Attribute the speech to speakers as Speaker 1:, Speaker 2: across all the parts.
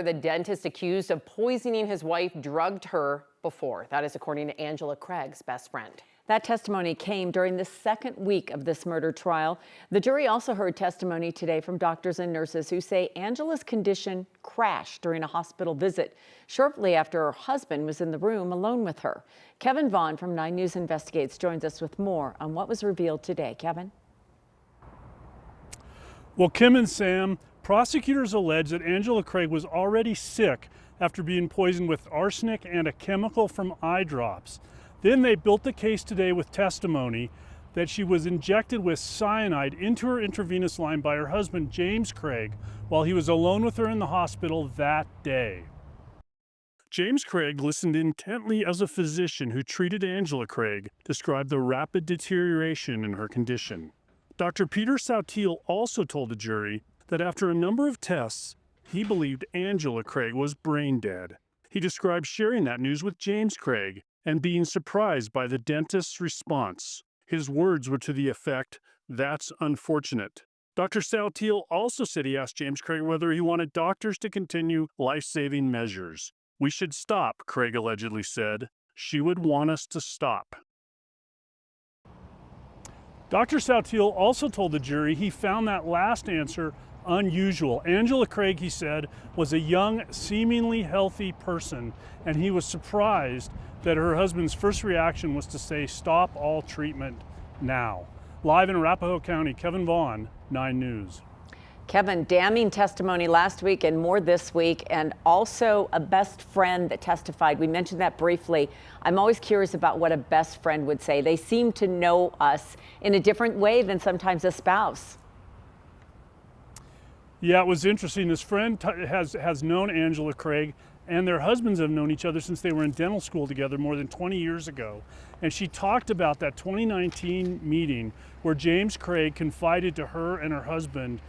Speaker 1: The dentist accused of poisoning his wife drugged her before. That is according to Angela Craig's best friend.
Speaker 2: That testimony came during the second week of this murder trial. The jury also heard testimony today from doctors and nurses who say Angela's condition crashed during a hospital visit shortly after her husband was in the room alone with her. Kevin Vaughn from 9 News Investigates joins us with more on what was revealed today. Kevin?
Speaker 3: Well, Kim and Sam, prosecutors allege that Angela Craig was already sick after being poisoned with arsenic and a chemical from eye drops. Then they built the case today with testimony that she was injected with cyanide into her intravenous line by her husband, James Craig, while he was alone with her in the hospital that day. James Craig listened intently as a physician who treated Angela Craig described the rapid deterioration in her condition. Dr. Peter Sautiel also told the jury that after a number of tests, he believed Angela Craig was brain dead. He described sharing that news with James Craig and being surprised by the dentist's response. His words were to the effect, "That's unfortunate." Dr. Sautiel also said he asked James Craig whether he wanted doctors to continue life-saving measures. "We should stop," Craig allegedly said. "She would want us to stop." Dr. Sautiel also told the jury he found that last answer unusual. Angela Craig, he said, was a young, seemingly healthy person, and he was surprised that her husband's first reaction was to say, "Stop all treatment now." Live in Arapahoe County, Kevin Vaughn, 9 News.
Speaker 2: Kevin, damning testimony last week and more this week, and also a best friend that testified. We mentioned that briefly. I'm always curious about what a best friend would say. They seem to know us in a different way than sometimes a spouse.
Speaker 3: Yeah, it was interesting. This friend has known Angela Craig, and their husbands have known each other since they were in dental school together more than 20 years ago. And she talked about that 2019 meeting where James Craig confided to her and her husband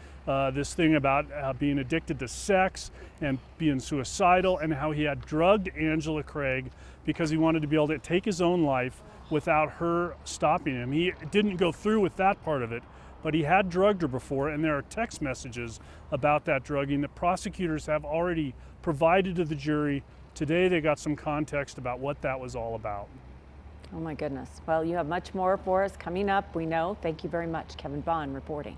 Speaker 3: this thing about being addicted to sex and being suicidal, and how he had drugged Angela Craig because he wanted to be able to take his own life without her stopping him. He didn't go through with that part of it, but he had drugged her before, and there are text messages about that drugging that prosecutors have already provided to the jury. Today they got some context about what that was all about.
Speaker 2: Oh my goodness. Well, you have much more for us coming up, we know. Thank you very much, Kevin Vaughn reporting.